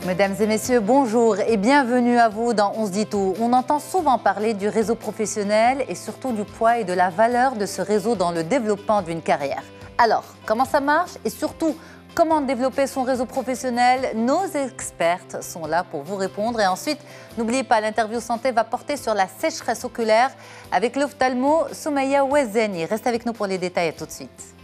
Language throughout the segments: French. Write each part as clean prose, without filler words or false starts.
Mesdames et messieurs, bonjour et bienvenue à vous dans On se dit tout. On entend souvent parler du réseau professionnel et surtout du poids et de la valeur de ce réseau dans le développement d'une carrière. Alors, comment ça marche et surtout, comment développer son réseau professionnel? Nos expertes sont là pour vous répondre. Et ensuite, n'oubliez pas, l'interview santé va porter sur la sécheresse oculaire avec l'ophtalmo Soumaïa Ouezeni. Restez avec nous pour les détails, à tout de suite.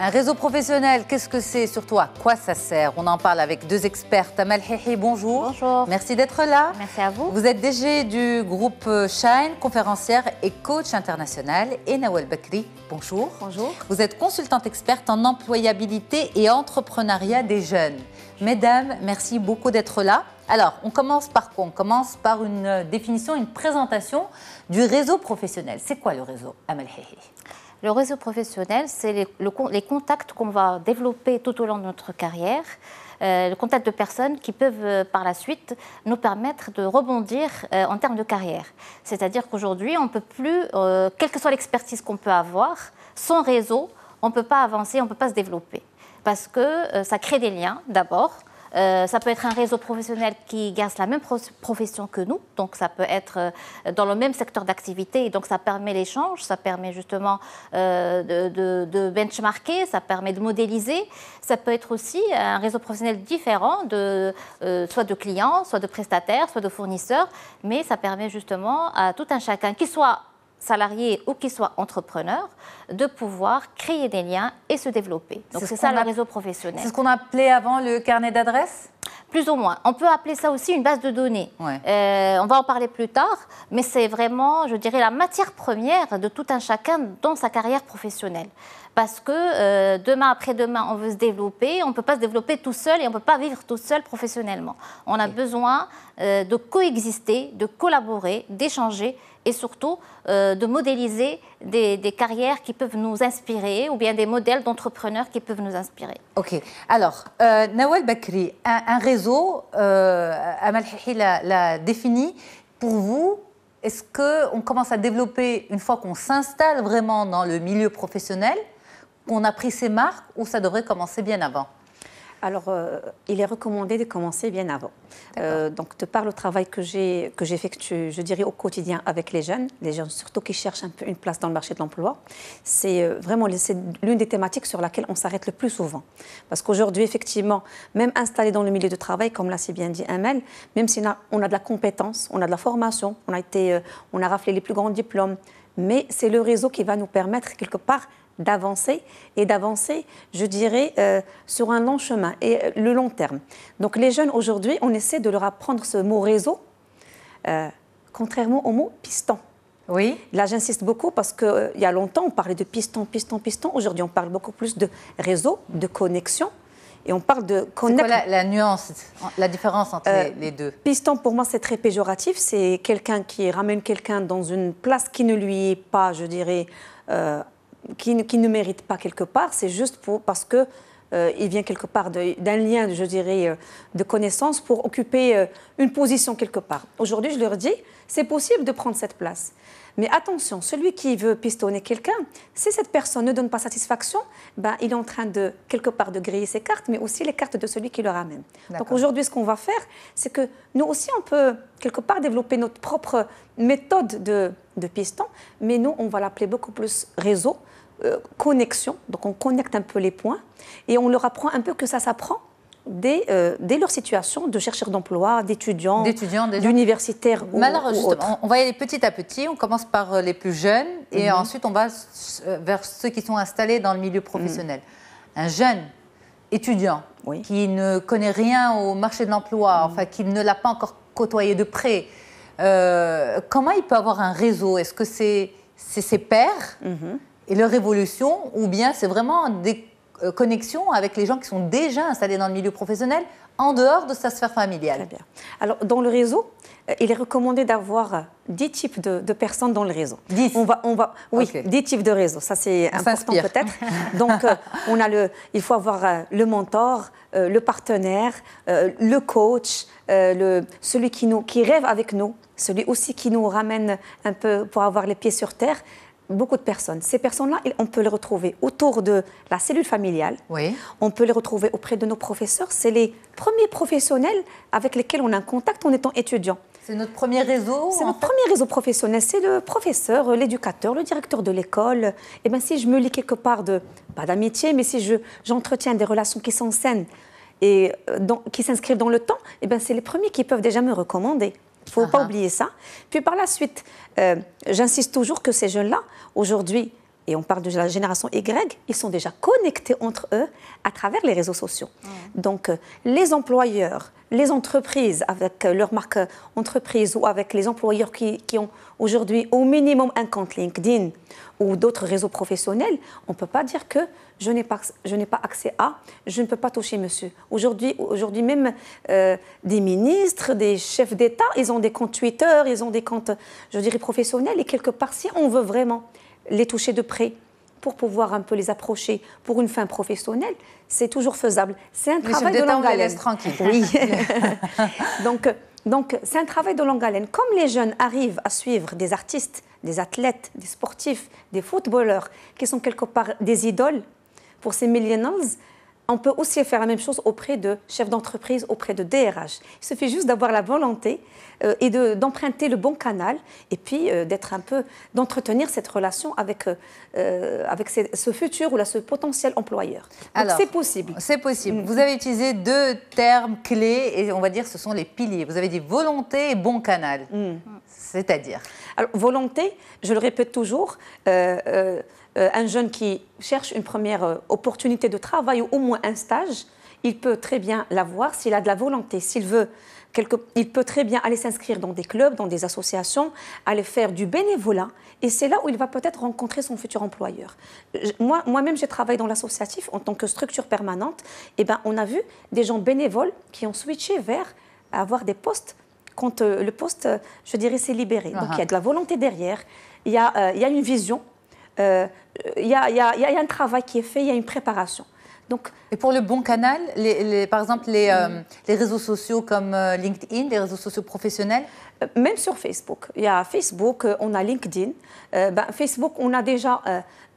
Un réseau professionnel, qu'est-ce que c'est? Surtout, à quoi ça sert? On en parle avec deux expertes. Amal Hihi, bonjour. Bonjour. Merci d'être là. Merci à vous. Vous êtes DG du groupe Shine, conférencière et coach international. Et Nawal Bakri, bonjour. Bonjour. Vous êtes consultante experte en employabilité et entrepreneuriat des jeunes. Mesdames, merci beaucoup d'être là. Alors, on commence par quoi? On commence par une définition, une présentation du réseau professionnel. C'est quoi le réseau, Amal Hihi? Le réseau professionnel, c'est les contacts qu'on va développer tout au long de notre carrière, le contact de personnes qui peuvent par la suite nous permettre de rebondir en termes de carrière. C'est-à-dire qu'aujourd'hui, on ne peut plus, quelle que soit l'expertise qu'on peut avoir, sans réseau, on ne peut pas avancer, on ne peut pas se développer. Parce que ça crée des liens d'abord. Ça peut être un réseau professionnel qui exerce la même profession que nous, donc ça peut être dans le même secteur d'activité, et donc ça permet l'échange, ça permet justement de benchmarker, ça permet de modéliser. Ça peut être aussi un réseau professionnel différent, soit de clients, soit de prestataires, soit de fournisseurs, mais ça permet justement à tout un chacun, qu'il soit salarié ou qu'il soit entrepreneur, de pouvoir créer des liens et se développer. Donc c'est ça le réseau professionnel. C'est ce qu'on appelait avant le carnet d'adresses? Plus ou moins. On peut appeler ça aussi une base de données. Ouais. On va en parler plus tard, mais c'est vraiment, je dirais, la matière première de tout un chacun dans sa carrière professionnelle. Parce que demain après-demain, on veut se développer, on ne peut pas se développer tout seul et on ne peut pas vivre tout seul professionnellement. On a besoin de coexister, de collaborer, d'échanger et surtout de modéliser des carrières qui peuvent nous inspirer ou bien des modèles d'entrepreneurs qui peuvent nous inspirer. Ok. Alors, Nawal Bakri, un réseau, Amal Hihi l'a défini. Pour vous, est-ce qu'on commence à développer une fois qu'on s'installe vraiment dans le milieu professionnel, qu'on a pris ses marques, ou ça devrait commencer bien avant? Alors, il est recommandé de commencer bien avant. Donc, de par le travail que j'effectue, je dirais, au quotidien avec les jeunes surtout qui cherchent un peu une place dans le marché de l'emploi, c'est vraiment l'une des thématiques sur laquelle on s'arrête le plus souvent. Parce qu'aujourd'hui, effectivement, même installé dans le milieu de travail, comme l'a si bien dit Amel, même si on a de la compétence, on a de la formation, on a raflé les plus grands diplômes, mais c'est le réseau qui va nous permettre, quelque part, d'avancer, je dirais, sur un long chemin et le long terme. Donc les jeunes aujourd'hui, on essaie de leur apprendre ce mot réseau, contrairement au mot piston. Oui. Là, j'insiste beaucoup parce qu'il y a longtemps, on parlait de piston. Aujourd'hui, on parle beaucoup plus de réseau, de connexion. Et on parle de connecter. C'est quoi la nuance, la différence entre les deux? Piston, pour moi, c'est très péjoratif. C'est quelqu'un qui ramène quelqu'un dans une place qui ne lui est pas, je dirais, qui ne mérite pas quelque part. C'est juste parce que il vient quelque part d'un lien, je dirais, de connaissance pour occuper une position quelque part. Aujourd'hui, je leur dis, c'est possible de prendre cette place. Mais attention, celui qui veut pistonner quelqu'un, si cette personne ne donne pas satisfaction, ben, il est en train de, quelque part, de griller ses cartes, mais aussi les cartes de celui qui le ramène. Donc aujourd'hui, ce qu'on va faire, c'est que nous aussi, on peut, quelque part, développer notre propre méthode de piston, mais nous, on va l'appeler beaucoup plus réseau, connexion. Donc on connecte un peu les points et on leur apprend un peu que ça s'apprend dès leur situation de chercheurs d'emploi, d'étudiants, d'universitaires ou autres. On va y aller petit à petit. On commence par les plus jeunes et ensuite on va vers ceux qui sont installés dans le milieu professionnel. Un jeune étudiant qui ne connaît rien au marché de l'emploi, enfin qui ne l'a pas encore côtoyé de près, comment il peut avoir un réseau? Est-ce que c'est ses pairs et leur évolution, ou bien c'est vraiment des connexions avec les gens qui sont déjà installés dans le milieu professionnel en dehors de sa sphère familiale. Très bien. Alors, dans le réseau, il est recommandé d'avoir 10 types de personnes dans le réseau. 10 Oui, okay. 10 types de réseaux. Ça, c'est important peut-être. Donc, il faut avoir le mentor, le partenaire, le coach, celui qui rêve avec nous, celui aussi qui nous ramène un peu pour avoir les pieds sur terre. Beaucoup de personnes. Ces personnes-là, on peut les retrouver autour de la cellule familiale. Oui. On peut les retrouver auprès de nos professeurs. C'est les premiers professionnels avec lesquels on a un contact en étant étudiant. C'est notre premier réseau. C'est notre premier réseau professionnel. C'est le professeur, l'éducateur, le directeur de l'école. Et bien, si je me lie quelque part pas d'amitié, mais si j'entretiens des relations qui sont saines et qui s'inscrivent dans le temps, et bien, c'est les premiers qui peuvent déjà me recommander. Il ne faut pas oublier ça. Puis par la suite, j'insiste toujours que ces jeunes-là, aujourd'hui, et on parle de la génération Y, ils sont déjà connectés entre eux à travers les réseaux sociaux. Donc, les employeurs, les entreprises avec leur marque entreprise ou avec les employeurs qui ont aujourd'hui au minimum un compte LinkedIn ou d'autres réseaux professionnels, on ne peut pas dire que je n'ai pas accès à, je ne peux pas toucher monsieur. Aujourd'hui même, des ministres, des chefs d'État, ils ont des comptes Twitter, ils ont des comptes, je dirais, professionnels. Et quelque part, si on veut vraiment les toucher de près pour pouvoir un peu les approcher pour une fin professionnelle, c'est toujours faisable. C'est un travail de longue haleine. Tranquille. Oui. Donc, c'est un travail de longue haleine. Comme les jeunes arrivent à suivre des artistes, des athlètes, des sportifs, des footballeurs, qui sont quelque part des idoles pour ces millennials, on peut aussi faire la même chose auprès de chefs d'entreprise, auprès de DRH. Il suffit juste d'avoir la volonté et d'emprunter le bon canal et puis d'entretenir cette relation avec ce futur ou ce potentiel employeur. Donc c'est possible. C'est possible. Vous avez utilisé 2 termes clés et on va dire que ce sont les piliers. Vous avez dit volonté et bon canal. C'est-à-dire? Alors, volonté, je le répète toujours, un jeune qui cherche une première opportunité de travail ou au moins un stage, il peut très bien l'avoir s'il a de la volonté. S'il veut, il peut très bien aller s'inscrire dans des clubs, dans des associations, aller faire du bénévolat. Et c'est là où il va peut-être rencontrer son futur employeur. Moi-même, j'ai travaillé dans l'associatif en tant que structure permanente. Et ben, on a vu des gens bénévoles qui ont switché vers avoir des postes quand le poste, je dirais, s'est libéré. Donc, il y a de la volonté derrière, il y a une vision. Il y a un travail qui est fait, il y a une préparation. Donc, et pour le bon canal, par exemple, les réseaux sociaux comme LinkedIn, les réseaux sociaux professionnels? Même sur Facebook. Il y a Facebook, on a LinkedIn. Facebook, on a déjà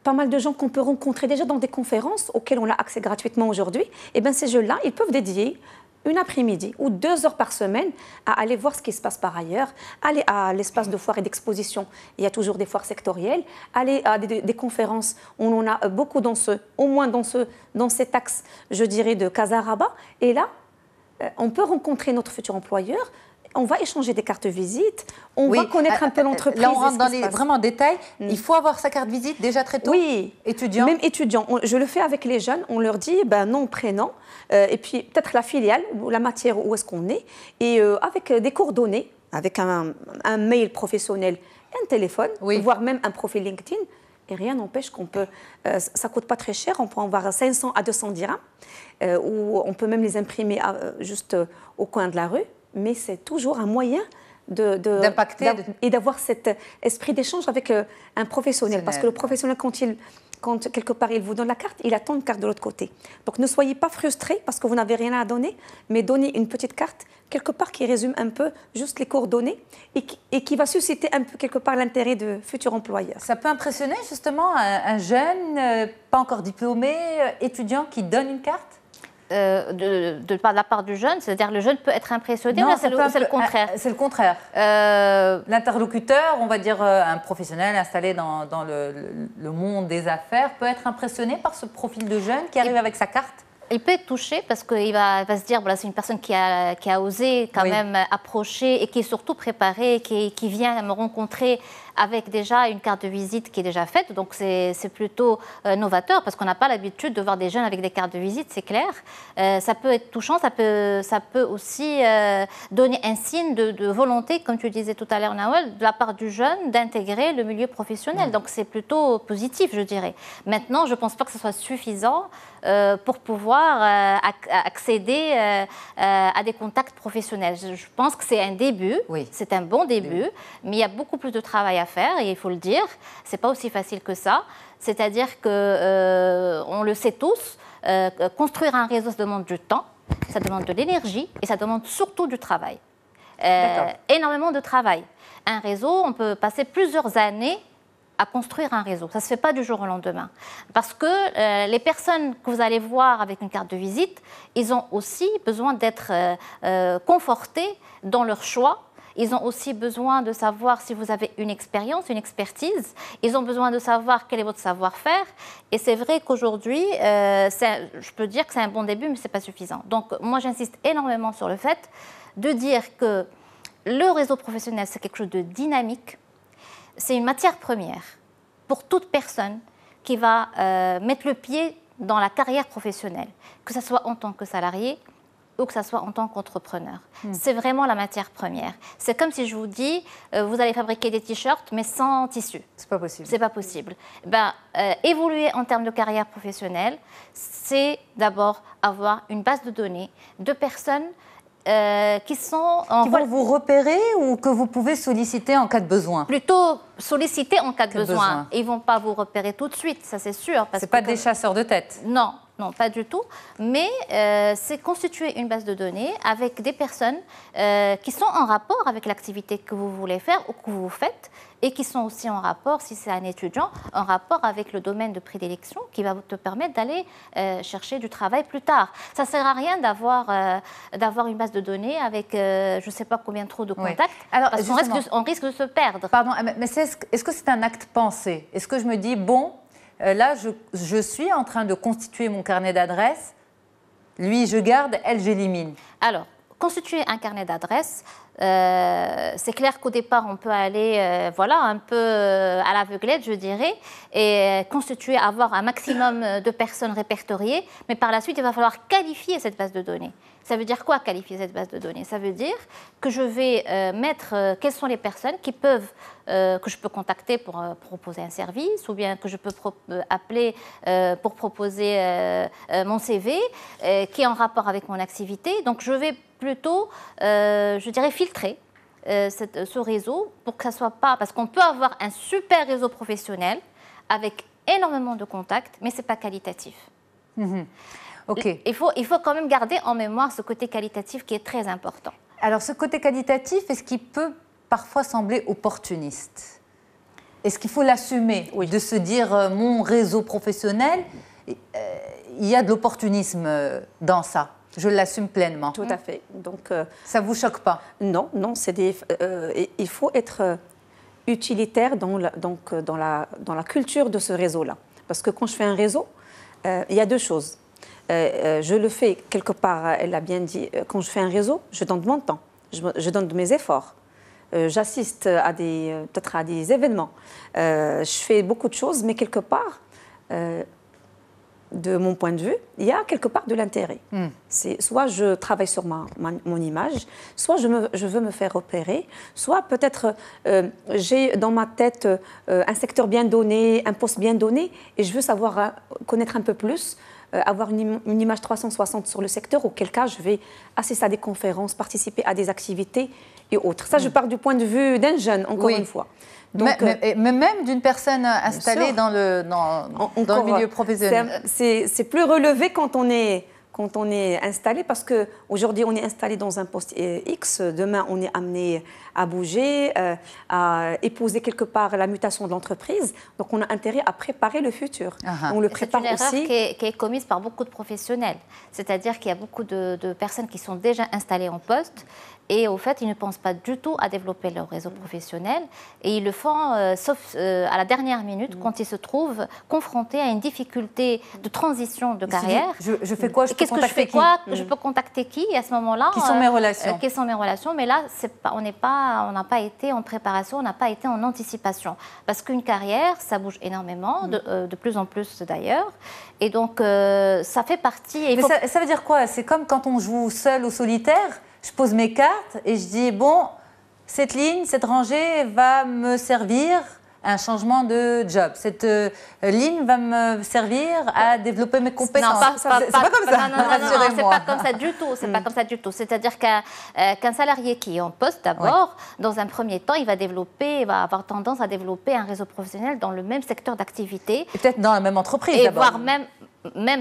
pas mal de gens qu'on peut rencontrer déjà dans des conférences auxquelles on a accès gratuitement aujourd'hui. Et bien, ces jeux-là, ils peuvent dédier une après-midi ou 2 heures par semaine à aller voir ce qui se passe par ailleurs, aller à l'espace de foires et d'exposition, il y a toujours des foires sectorielles, aller à des conférences, on en a beaucoup au moins dans cet axe, je dirais, de Casaraba. Et là, on peut rencontrer notre futur employeur, on va échanger des cartes visite, on va connaître un peu l'entreprise. Là, on rentre dans vraiment détails. Il faut avoir sa carte visite déjà très tôt. Oui, étudiant. Même étudiant. Je le fais avec les jeunes. On leur dit nom, prénom, et puis peut-être la filiale, ou la matière où est-ce qu'on est, et avec des coordonnées, avec un mail professionnel, un téléphone, voire même un profil LinkedIn. Et rien n'empêche qu'on peut, ça ne coûte pas très cher, on peut en avoir 500 à 200 dirhams, ou on peut même les imprimer juste au coin de la rue. Mais c'est toujours un moyen d'impacter et d'avoir cet esprit d'échange avec un professionnel. Parce que le professionnel, quand quelque part il vous donne la carte, il attend une carte de l'autre côté. Donc ne soyez pas frustrés parce que vous n'avez rien à donner, mais donnez une petite carte quelque part qui résume un peu juste les coordonnées et qui va susciter un peu quelque part l'intérêt de futurs employeurs. Ça peut impressionner justement un jeune, pas encore diplômé, étudiant qui donne une carte? De la part du jeune, c'est-à-dire le jeune peut être impressionné, ou c'est le contraire? C'est le contraire. L'interlocuteur, on va dire un professionnel installé dans le monde des affaires, peut être impressionné par ce profil de jeune qui arrive avec sa carte? Il peut être touché parce qu'il va se dire, voilà, c'est une personne qui a osé quand même approcher et qui est surtout préparée, qui vient me rencontrer avec déjà une carte de visite qui est déjà faite. Donc c'est plutôt novateur parce qu'on n'a pas l'habitude de voir des jeunes avec des cartes de visite, c'est clair. Ça peut être touchant, ça peut aussi donner un signe de volonté, comme tu disais tout à l'heure, Nawel, de la part du jeune d'intégrer le milieu professionnel. Donc c'est plutôt positif, je dirais. Maintenant, je ne pense pas que ce soit suffisant pour pouvoir pouvoir accéder à des contacts professionnels. Je pense que c'est un début, c'est un bon début, mais il y a beaucoup plus de travail à faire, et il faut le dire, c'est pas aussi facile que ça. C'est-à-dire que, on le sait tous, construire un réseau, ça demande du temps, ça demande de l'énergie, et ça demande surtout du travail. Énormément de travail. Un réseau, on peut passer plusieurs années à construire un réseau. Ça ne se fait pas du jour au lendemain. Parce que les personnes que vous allez voir avec une carte de visite, ils ont aussi besoin d'être confortés dans leur choix. Ils ont aussi besoin de savoir si vous avez une expérience, une expertise. Ils ont besoin de savoir quel est votre savoir-faire. Et c'est vrai qu'aujourd'hui, je peux dire que c'est un bon début, mais ce n'est pas suffisant. Donc, moi, j'insiste énormément sur le fait de dire que le réseau professionnel, c'est quelque chose de dynamique. C'est une matière première pour toute personne qui va mettre le pied dans la carrière professionnelle, que ce soit en tant que salarié ou que ce soit en tant qu'entrepreneur. C'est vraiment la matière première. C'est comme si je vous dis, vous allez fabriquer des t-shirts, mais sans tissu. C'est pas possible. C'est pas possible. Évoluer en termes de carrière professionnelle, c'est d'abord avoir une base de données de personnes qui vont vous repérer ou que vous pouvez solliciter en cas de besoin? Plutôt solliciter en cas de besoin. Ils ne vont pas vous repérer tout de suite, ça c'est sûr. Ce n'est pas des chasseurs de tête? Non, non, pas du tout. Mais c'est constituer une base de données avec des personnes qui sont en rapport avec l'activité que vous voulez faire ou que vous faites, et qui sont aussi en rapport, si c'est un étudiant, en rapport avec le domaine de prédilection qui va te permettre d'aller chercher du travail plus tard. Ça ne sert à rien d'avoir une base de données avec je ne sais pas combien trop de contacts, alors, parce qu'on risque de se perdre. Pardon, mais est-ce que c'est un acte pensé? Est-ce que je me dis, bon, là, je suis en train de constituer mon carnet d'adresses, lui, je garde, elle, j'élimine? Alors, constituer un carnet d'adresses, c'est clair qu'au départ, on peut aller un peu à l'aveuglette, je dirais, et constituer, avoir un maximum de personnes répertoriées, mais par la suite, il va falloir qualifier cette base de données. Ça veut dire quoi, qualifier cette base de données? Ça veut dire que je vais mettre quelles sont les personnes qui peuvent, que je peux contacter pour proposer un service, ou bien que je peux appeler pour proposer mon CV, qui est en rapport avec mon activité. Donc, je vais plutôt, je dirais, filtrer ce réseau pour que ça soit pas... Parce qu'on peut avoir un super réseau professionnel avec énormément de contacts, mais ce n'est pas qualitatif. Okay. Il faut quand même garder en mémoire ce côté qualitatif qui est très important. Alors, ce côté qualitatif, est-ce qu'il peut parfois sembler opportuniste? Est-ce qu'il faut l'assumer, de se dire mon réseau professionnel, il y a de l'opportunisme dans ça? Je l'assume pleinement. Tout à fait. Donc, ça ne vous choque pas? Non, non. Il faut être utilitaire dans la culture de ce réseau-là. Parce que quand je fais un réseau, il y a deux choses. Je le fais quelque part, elle l'a bien dit, quand je fais un réseau, je donne de mon temps, je donne de mes efforts. J'assiste peut-être à des événements. Je fais beaucoup de choses, mais quelque part, de mon point de vue, il y a quelque part de l'intérêt. Soit je travaille sur mon image, soit je veux me faire repérer, soit peut-être j'ai dans ma tête un secteur bien donné, un poste bien donné, et je veux savoir connaître un peu plus, avoir une image 360 sur le secteur, auquel cas je vais assister à des conférences, participer à des activités et autres. Ça, je pars du point de vue d'un jeune, encore une fois. Donc, mais même d'une personne installée dans le milieu professionnel. C'est plus relevé quand on est installé, parce qu'aujourd'hui, on est installé dans un poste X, demain, on est amené à bouger, à épouser quelque part la mutation de l'entreprise. Donc, on a intérêt à préparer le futur. On le prépare aussi. C'est une erreur qui est commise par beaucoup de professionnels. C'est-à-dire qu'il y a beaucoup de personnes qui sont déjà installées en poste, et au fait, ils ne pensent pas du tout à développer leur réseau professionnel, et ils le font sauf à la dernière minute, quand ils se trouvent confrontés à une difficulté de transition de carrière. Je fais quoi? Qu'est-ce que je fais quoi? Je peux contacter qui? Et à ce moment-là, qui sont mes relations? Quelles sont mes relations? Mais là, on n'a pas été en préparation, on n'a pas été en anticipation. Parce qu'une carrière, ça bouge énormément, de plus en plus d'ailleurs. Et donc, ça fait partie... Mais ça veut dire quoi? C'est comme quand on joue seul au solitaire. Je pose mes cartes et je dis, bon, cette ligne, cette rangée va me servir un changement de job. Cette ligne va me servir à développer mes compétences. Non, c'est pas comme ça. Non, c'est pas comme ça du tout. C'est pas comme ça du tout. C'est-à-dire qu'un salarié qui est en poste, d'abord, dans un premier temps, il va avoir tendance à développer un réseau professionnel dans le même secteur d'activité. Peut-être dans la même entreprise, et d'abord. Voire même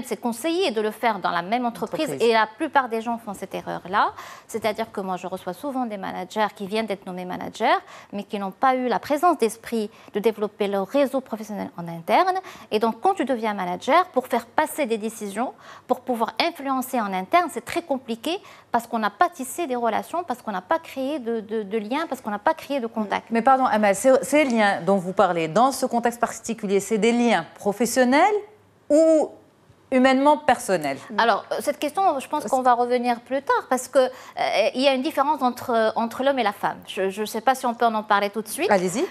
c'est conseillé de le faire dans la même entreprise. Et la plupart des gens font cette erreur-là. C'est-à-dire que moi, je reçois souvent des managers qui viennent d'être nommés managers, mais qui n'ont pas eu la présence d'esprit de développer leur réseau professionnel en interne. Et donc, quand tu deviens manager, pour faire passer des décisions, pour pouvoir influencer en interne, c'est très compliqué parce qu'on n'a pas tissé des relations, parce qu'on n'a pas créé de liens, parce qu'on n'a pas créé de contacts. Mais pardon, Amel, ces liens dont vous parlez, dans ce contexte particulier, c'est des liens professionnels ou humainement personnel? Alors, cette question, je pense qu'on va revenir plus tard parce qu'il y a une différence entre l'homme et la femme. Je ne sais pas si on peut en parler tout de suite. Allez-y.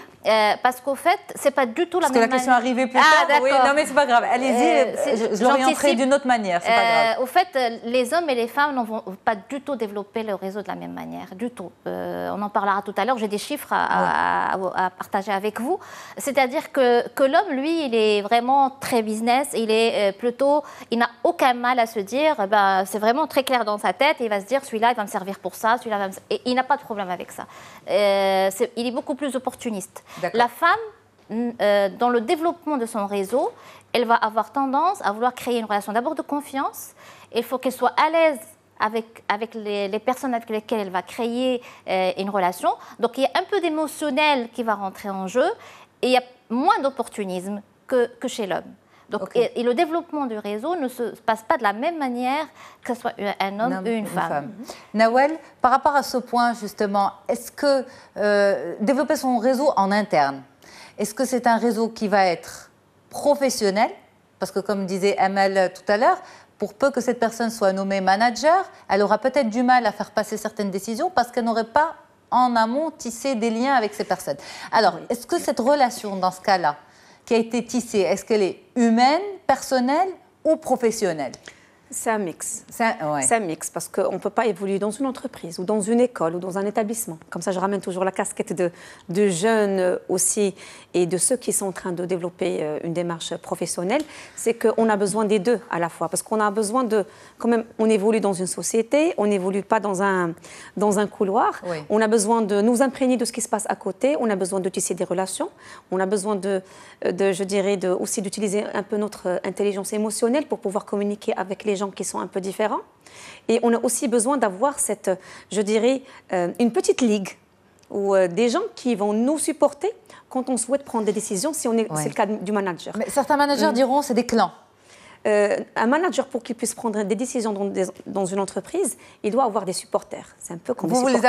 Parce qu'au fait, ce n'est pas du tout la même manière. Parce que la question arrivait plus tard. Oui, non, mais ce n'est pas grave. Allez-y, je l'orienterai d'une autre manière. C'est pas grave. Au fait, les hommes et les femmes ne vont pas du tout développer le réseau de la même manière. Du tout. On en parlera tout à l'heure. J'ai des chiffres à partager avec vous. C'est-à-dire que l'homme, lui, il est vraiment très business. Il est plutôt... Il n'a aucun mal à se dire, c'est vraiment très clair dans sa tête, et il va se dire, celui-là, il va me servir pour ça, celui-là va me... Et il n'a pas de problème avec ça. Il est beaucoup plus opportuniste. La femme, dans le développement de son réseau, elle va avoir tendance à vouloir créer une relation d'abord de confiance. Il faut qu'elle soit à l'aise avec les personnes avec lesquelles elle va créer une relation. Donc, il y a un peu d'émotionnel qui va rentrer en jeu, et il y a moins d'opportunisme que chez l'homme. Donc, et le développement du réseau ne se passe pas de la même manière que ce soit un homme ou une femme. Nawel, par rapport à ce point, justement, est-ce que développer son réseau en interne, est-ce que c'est un réseau qui va être professionnel? Parce que, comme disait Amel tout à l'heure, pour peu que cette personne soit nommée manager, elle aura peut-être du mal à faire passer certaines décisions parce qu'elle n'aurait pas en amont tissé des liens avec ces personnes. Alors, est-ce que cette relation, dans ce cas-là, qui a été tissée, est-ce qu'elle est humaine, personnelle ou professionnelle? C'est un mix. C'est un mix parce qu'on ne peut pas évoluer dans une entreprise ou dans une école ou dans un établissement. Comme ça, je ramène toujours la casquette de jeunes aussi et de ceux qui sont en train de développer une démarche professionnelle. C'est qu'on a besoin des deux à la fois parce qu'on a besoin de... Quand même, on évolue dans une société, on n'évolue pas dans un couloir. Oui. On a besoin de nous imprégner de ce qui se passe à côté. On a besoin de tisser des relations. On a besoin aussi d'utiliser un peu notre intelligence émotionnelle pour pouvoir communiquer avec les gens qui sont un peu différents. Et on a aussi besoin d'avoir une petite ligue ou des gens qui vont nous supporter quand on souhaite prendre des décisions, c'est le cas du manager. Mais certains managers diront que c'est des clans. Un manager, pour qu'il puisse prendre des décisions dans une entreprise, il doit avoir des supporters. C'est un peu comme des supporters. Vous les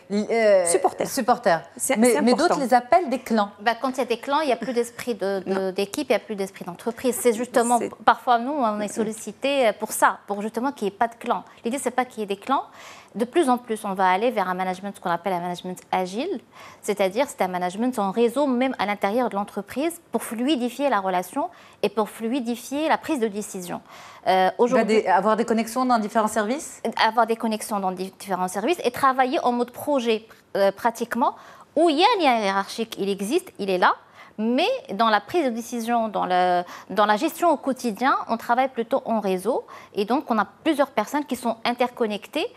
appelez supporters. Mais d'autres les appellent des clans. Quand il y a des clans, il n'y a plus d'esprit d'équipe, il n'y a plus d'esprit d'entreprise. C'est justement, parfois, nous, on est sollicités pour ça, pour justement qu'il n'y ait pas de clans. L'idée, ce n'est pas qu'il y ait des clans. De plus en plus, on va aller vers un management, ce qu'on appelle un management agile, c'est-à-dire c'est un management en réseau, même à l'intérieur de l'entreprise, pour fluidifier la relation et pour fluidifier la prise de décision. Avoir des connexions dans différents services? Avoir des connexions dans différents services et travailler en mode projet, pratiquement, où il y a un lien hiérarchique, il existe, il est là. Mais dans la prise de décision, dans la gestion au quotidien, on travaille plutôt en réseau. Et donc, on a plusieurs personnes qui sont interconnectées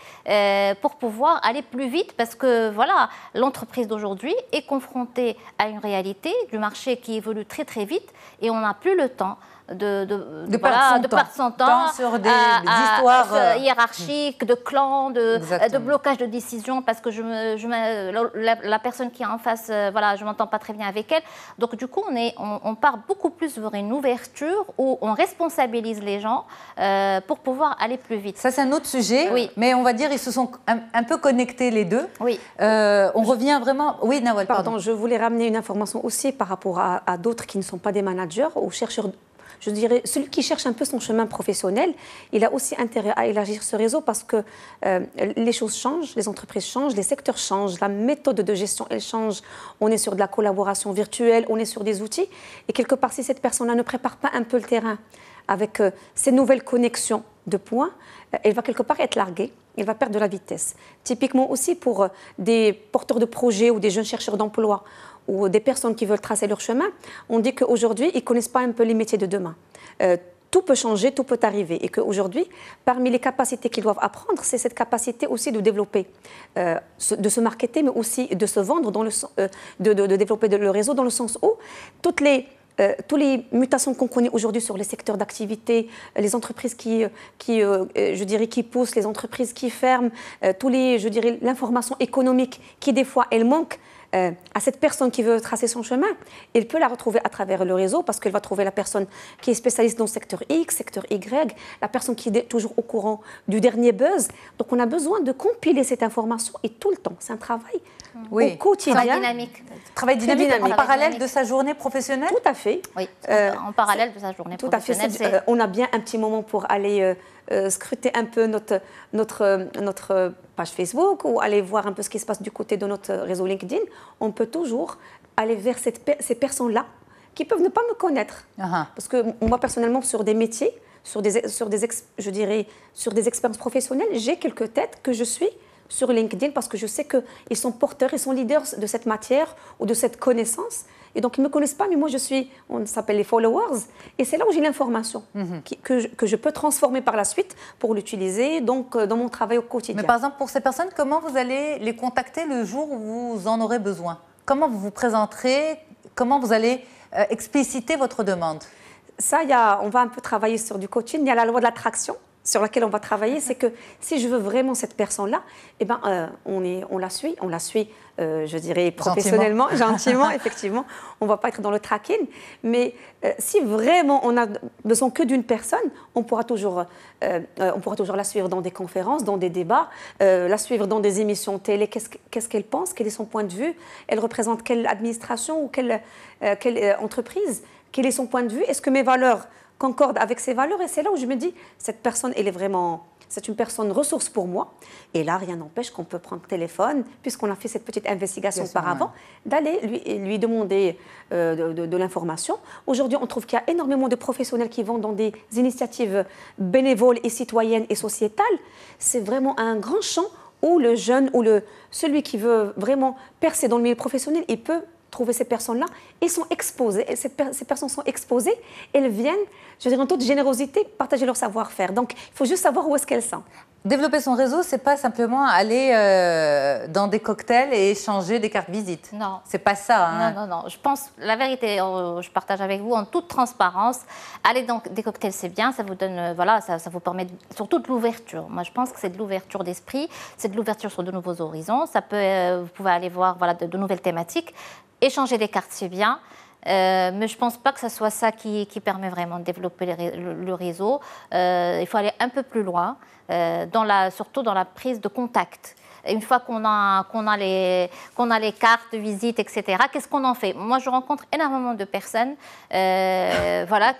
pour pouvoir aller plus vite. Parce que, voilà, l'entreprise d'aujourd'hui est confrontée à une réalité du marché qui évolue très, très vite. Et on n'a plus le temps de perdre son temps sur des histoires hiérarchiques, de clans, de blocage de décision parce que la personne qui est en face, je ne m'entends pas très bien avec elle. Donc, du coup, on part beaucoup plus vers une ouverture où on responsabilise les gens pour pouvoir aller plus vite. Ça, c'est un autre sujet, mais on va dire ils se sont un peu connectés les deux. Oui. On revient vraiment... Oui, Nawel, pardon. Je voulais ramener une information aussi par rapport à d'autres qui ne sont pas des managers ou chercheurs. Je dirais, celui qui cherche un peu son chemin professionnel, il a aussi intérêt à élargir ce réseau parce que les choses changent, les entreprises changent, les secteurs changent, la méthode de gestion, elle change. On est sur de la collaboration virtuelle, on est sur des outils. Et quelque part, si cette personne-là ne prépare pas un peu le terrain avec ces nouvelles connexions de points, elle va quelque part être larguée, elle va perdre de la vitesse. Typiquement aussi pour des porteurs de projets ou des jeunes chercheurs d'emploi ou des personnes qui veulent tracer leur chemin, on dit qu'aujourd'hui, ils ne connaissent pas un peu les métiers de demain. Tout peut changer, tout peut arriver. Et qu'aujourd'hui, parmi les capacités qu'ils doivent apprendre, c'est cette capacité aussi de développer, de se marketer, mais aussi de se vendre, de développer le réseau dans le sens où toutes les mutations qu'on connaît aujourd'hui sur les secteurs d'activité, les entreprises qui poussent, les entreprises qui ferment, l'information économique qui des fois elle manque à cette personne qui veut tracer son chemin, elle peut la retrouver à travers le réseau parce qu'elle va trouver la personne qui est spécialiste dans le secteur X, secteur Y, la personne qui est toujours au courant du dernier buzz. Donc on a besoin de compiler cette information et tout le temps. C'est un travail au quotidien. Travail dynamique. Travail dynamique en parallèle de sa journée professionnelle. Tout à fait. Oui, en parallèle de sa journée professionnelle. Tout à fait. On a bien un petit moment pour aller scruter un peu notre page Facebook ou aller voir un peu ce qui se passe du côté de notre réseau LinkedIn. On peut toujours aller vers ces personnes-là qui peuvent ne pas me connaître. Parce que moi, personnellement, sur des métiers, sur des expériences professionnelles, j'ai quelques têtes que je suis sur LinkedIn parce que je sais qu'ils sont porteurs, ils sont leaders de cette matière ou de cette connaissance. Et donc, ils ne me connaissent pas, mais moi, on s'appelle les followers. Et c'est là où j'ai l'information que je peux transformer par la suite pour l'utiliser dans mon travail au quotidien. Mais par exemple, pour ces personnes, comment vous allez les contacter le jour où vous en aurez besoin? Comment vous vous présenterez? Comment vous allez expliciter votre demande? Ça, on va un peu travailler sur du coaching. Il y a la loi de l'attraction sur laquelle on va travailler, c'est que si je veux vraiment cette personne-là, eh ben, on la suit, je dirais professionnellement, gentiment, effectivement. On ne va pas être dans le tracking, mais si vraiment on a besoin que d'une personne, on pourra toujours la suivre dans des conférences, dans des débats, la suivre dans des émissions télé. Qu'est-ce qu'elle pense? Quel est son point de vue? Elle représente quelle administration ou quelle entreprise? Quel est son point de vue? Est-ce que mes valeurs concorde avec ses valeurs? Et c'est là où je me dis, cette personne, c'est une personne ressource pour moi. Et là, rien n'empêche qu'on peut prendre le téléphone, puisqu'on a fait cette petite investigation auparavant, d'aller lui demander de l'information. Aujourd'hui, on trouve qu'il y a énormément de professionnels qui vont dans des initiatives bénévoles et citoyennes et sociétales. C'est vraiment un grand champ où le jeune ou celui qui veut vraiment percer dans le milieu professionnel, il peut trouver ces personnes-là et sont exposées. Et ces personnes sont exposées, elles viennent, je dirais en toute générosité, partager leur savoir-faire. Donc, il faut juste savoir où est-ce qu'elles sont. Développer son réseau, c'est pas simplement aller dans des cocktails et échanger des cartes visites. Non. C'est pas ça. Hein. Non. Je pense, la vérité, je partage avec vous en toute transparence. Aller dans des cocktails, c'est bien, ça vous donne, ça vous permet surtout de l'ouverture. Moi, je pense que c'est de l'ouverture d'esprit, c'est de l'ouverture sur de nouveaux horizons. Vous pouvez aller voir de nouvelles thématiques. Échanger des cartes, c'est bien, mais je ne pense pas que ce soit ça qui permet vraiment de développer le réseau. Il faut aller un peu plus loin, surtout dans la prise de contact. Une fois qu'on a les cartes de visite, etc., qu'est-ce qu'on en fait? Moi, je rencontre énormément de personnes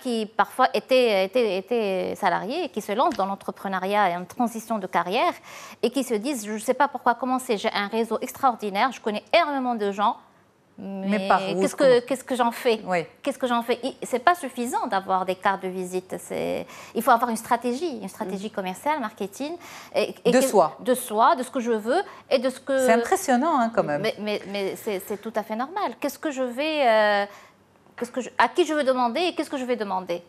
qui parfois étaient salariés et qui se lancent dans l'entrepreneuriat et en transition de carrière et qui se disent, je ne sais pas pourquoi commencer, j'ai un réseau extraordinaire, je connais énormément de gens, mais qu'est-ce que j'en fais? Qu'est-ce que j'en fais? C'est pas suffisant d'avoir des cartes de visite. Il faut avoir une stratégie commerciale, marketing, de soi, de ce que je veux et de ce que. C'est impressionnant, hein, quand même. Mais c'est tout à fait normal. Qu'est-ce que je vais à qui je veux demander et qu'est-ce que je vais demander?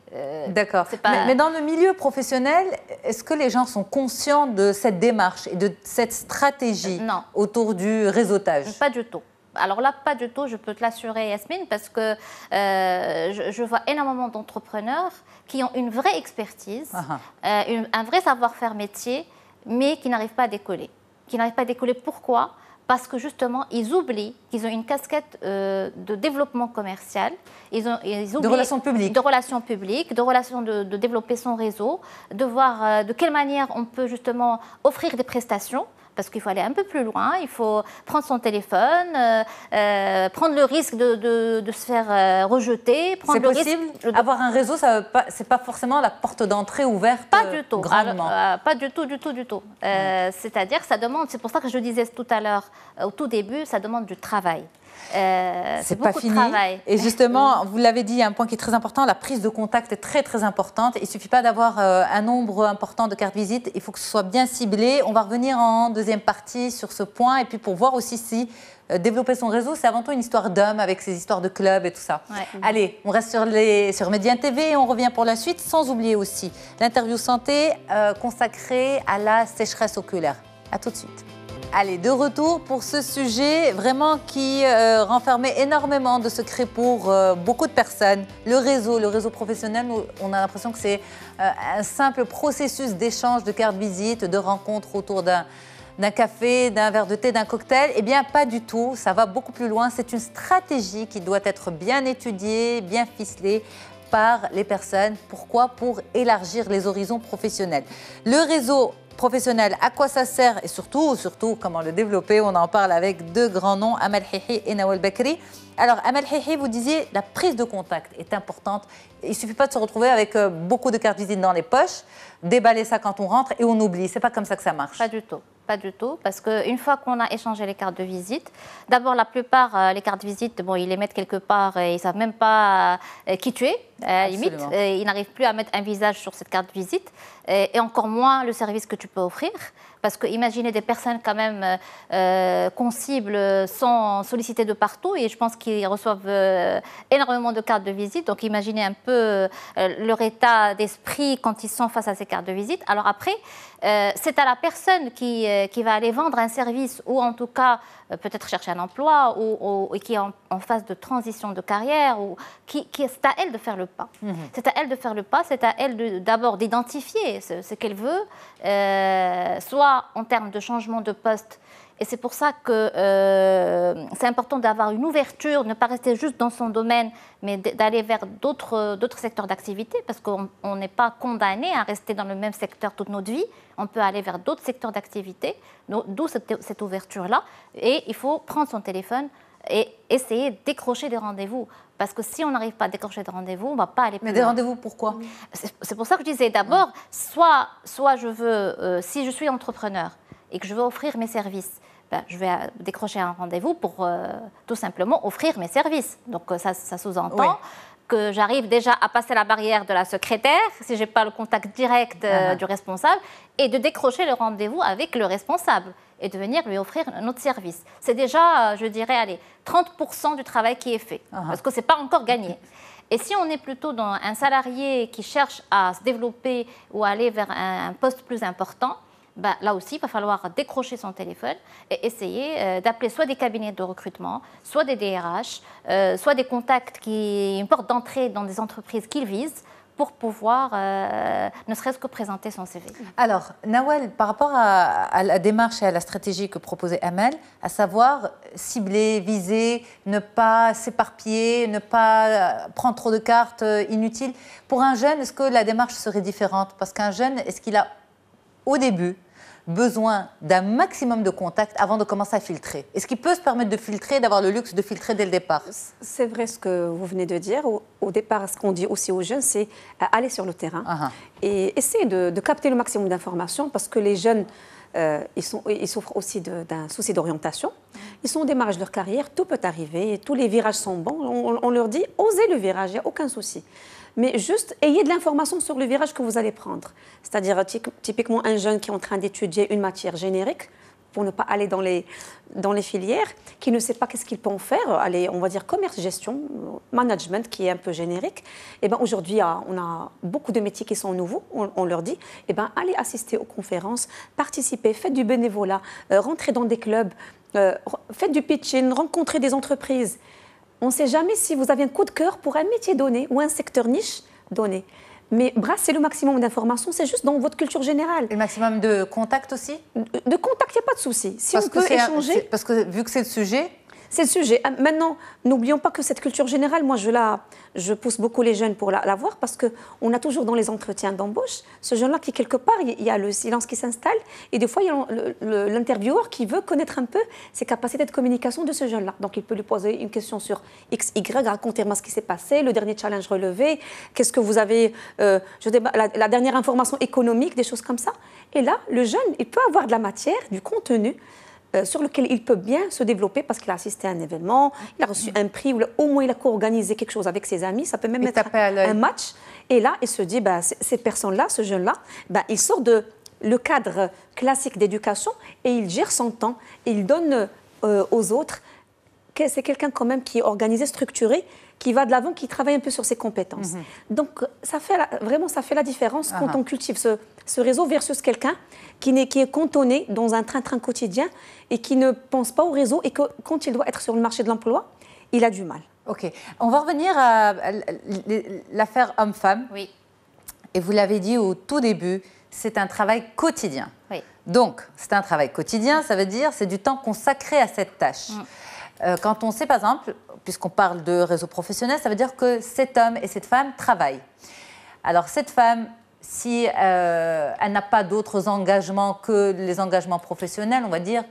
D'accord. Mais dans le milieu professionnel, est-ce que les gens sont conscients de cette démarche et de cette stratégie autour du réseautage? Pas du tout. Alors là, pas du tout, je peux te l'assurer, Yasmine, parce que je vois énormément d'entrepreneurs qui ont une vraie expertise, un vrai savoir-faire métier, mais qui n'arrivent pas à décoller. Pourquoi? Parce que justement, ils oublient qu'ils ont une casquette de développement commercial. Ils oublient de relations publiques. De développer son réseau, de voir de quelle manière on peut justement offrir des prestations. Parce qu'il faut aller un peu plus loin, il faut prendre son téléphone, prendre le risque de se faire rejeter. C'est possible? Avoir un réseau, ce n'est pas forcément la porte d'entrée ouverte grandement. Pas du tout. C'est-à-dire, ça demande, c'est pour ça que je disais tout à l'heure, au tout début, ça demande du travail. C'est pas fini. Et justement, vous l'avez dit, il y a un point qui est très important, la prise de contact est très très importante. Il ne suffit pas d'avoir un nombre important de cartes visite, il faut que ce soit bien ciblé. On va revenir en deuxième partie sur ce point et puis pour voir aussi si développer son réseau, c'est avant tout une histoire d'hommes avec ses histoires de clubs et tout ça. Ouais. Allez, on reste sur Médiane TV et on revient pour la suite, sans oublier aussi l'interview santé consacrée à la sécheresse oculaire. À tout de suite. Allez, de retour pour ce sujet vraiment qui renfermait énormément de secrets pour beaucoup de personnes. Le réseau professionnel, on a l'impression que c'est un simple processus d'échange de cartes visite, de rencontres autour d'un café, d'un verre de thé, d'un cocktail. Eh bien, pas du tout, ça va beaucoup plus loin. C'est une stratégie qui doit être bien étudiée, bien ficelée par les personnes. Pourquoi? Pour élargir les horizons professionnels. Le réseau professionnel, à quoi ça sert et surtout comment le développer. On en parle avec deux grands noms, Amal Hihi et Nawal Bakri. Alors Amal Hihi, vous disiez la prise de contact est importante. Il ne suffit pas de se retrouver avec beaucoup de cartes visites dans les poches, déballer ça quand on rentre et on oublie. C'est pas comme ça que ça marche. Pas du tout. Pas du tout, parce qu'une fois qu'on a échangé les cartes de visite, d'abord la plupart, les cartes de visite, bon, ils les mettent quelque part et ils ne savent même pas qui tu es, limite. Ils n'arrivent plus à mettre un visage sur cette carte de visite et encore moins le service que tu peux offrir. Parce que imaginez des personnes quand même qu'on cible sans solliciter de partout et je pense qu'ils reçoivent énormément de cartes de visite. Donc imaginez un peu leur état d'esprit quand ils sont face à ces cartes de visite. Alors après, c'est à la personne qui va aller vendre un service ou en tout cas peut-être chercher un emploi ou qui est en phase de transition de carrière. C'est à elle de faire le pas. C'est à elle de faire le pas, c'est à elle d'abord d'identifier ce qu'elle veut, soit en termes de changement de poste. Et c'est pour ça que c'est important d'avoir une ouverture, ne pas rester juste dans son domaine, mais d'aller vers d'autres secteurs d'activité, parce qu'on n'est pas condamné à rester dans le même secteur toute notre vie. On peut aller vers d'autres secteurs d'activité, d'où cette ouverture-là. Et il faut prendre son téléphone et essayer de décrocher des rendez-vous. Parce que si on n'arrive pas à décrocher des rendez-vous, on ne va pas aller plus loin. Mais des rendez-vous, pourquoi? C'est pour ça que je disais d'abord, soit je veux, si je suis entrepreneur et que je veux offrir mes services, je vais décrocher un rendez-vous pour tout simplement offrir mes services. Donc ça sous-entend que j'arrive déjà à passer la barrière de la secrétaire, si je n'ai pas le contact direct du responsable, et de décrocher le rendez-vous avec le responsable et de venir lui offrir un autre service. C'est déjà, je dirais, allez, 30% du travail qui est fait, parce que ce n'est pas encore gagné. Et si on est plutôt dans un salarié qui cherche à se développer ou aller vers un poste plus important, là aussi, il va falloir décrocher son téléphone et essayer d'appeler soit des cabinets de recrutement, soit des DRH, soit des contacts, une porte d'entrée dans des entreprises qu'il vise pour pouvoir ne serait-ce que présenter son CV. Alors, Nawal, par rapport à la démarche et à la stratégie que proposait Amal, à savoir cibler, viser, ne pas s'éparpiller, ne pas prendre trop de cartes inutiles, pour un jeune, est-ce que la démarche serait différente? Parce qu'un jeune, est-ce qu'il a, au début, besoin d'un maximum de contacts avant de commencer à filtrer? Est-ce qu'il peut se permettre de filtrer, d'avoir le luxe de filtrer dès le départ? C'est vrai ce que vous venez de dire. Au départ, ce qu'on dit aussi aux jeunes, c'est aller sur le terrain et essayer de capter le maximum d'informations parce que les jeunes, ils souffrent aussi d'un souci d'orientation. Ils sont au démarrage de leur carrière, tout peut arriver, tous les virages sont bons. On leur dit, osez le virage, il n'y a aucun souci. Mais juste, ayez de l'information sur le virage que vous allez prendre. C'est-à-dire, typiquement, un jeune qui est en train d'étudier une matière générique, pour ne pas aller dans les filières, qui ne sait pas qu'est-ce qu'il peut en faire, allez, on va dire commerce, gestion, management, qui est un peu générique. Et ben aujourd'hui, on a beaucoup de métiers qui sont nouveaux, on leur dit, et ben allez assister aux conférences, participez, faites du bénévolat, rentrez dans des clubs, faites du pitching, rencontrez des entreprises. On ne sait jamais si vous avez un coup de cœur pour un métier donné ou un secteur niche donné. Mais brasser le maximum d'informations, c'est juste dans votre culture générale. Le maximum de contacts aussi? De contacts, il n'y a pas de souci. Si on peut échanger... Parce que vu que c'est le sujet... C'est le sujet. Maintenant, n'oublions pas que cette culture générale, moi, je pousse beaucoup les jeunes pour la voir parce qu'on a toujours dans les entretiens d'embauche ce jeune-là qui, quelque part, il y a le silence qui s'installe et des fois, il y a l'intervieweur qui veut connaître un peu ses capacités de communication de ce jeune-là. Donc, il peut lui poser une question sur X, Y, racontez-moi ce qui s'est passé, le dernier challenge relevé, qu'est-ce que vous avez, la dernière information économique, des choses comme ça. Et là, le jeune, il peut avoir de la matière, du contenu, sur lequel il peut bien se développer parce qu'il a assisté à un événement, il a reçu un prix, ou au moins il a co-organisé quelque chose avec ses amis, ça peut même être un match. Et là, il se dit, ces personnes-là, ce jeune-là, il sort de le cadre classique d'éducation et il gère son temps et il donne aux autres. C'est quelqu'un quand même qui est organisé, structuré, qui va de l'avant, qui travaille un peu sur ses compétences. Donc, ça fait la différence quand on cultive ce réseau versus quelqu'un qui est cantonné dans un train-train quotidien et qui ne pense pas au réseau et que quand il doit être sur le marché de l'emploi, il a du mal. Ok. On va revenir à l'affaire homme-femme. Oui. Et vous l'avez dit au tout début, c'est un travail quotidien. Oui. Donc, c'est un travail quotidien, ça veut dire c'est du temps consacré à cette tâche. Quand on sait, par exemple, puisqu'on parle de réseau professionnel, ça veut dire que cet homme et cette femme travaillent. Alors, cette femme, si elle n'a pas d'autres engagements que les engagements professionnels, on va dire,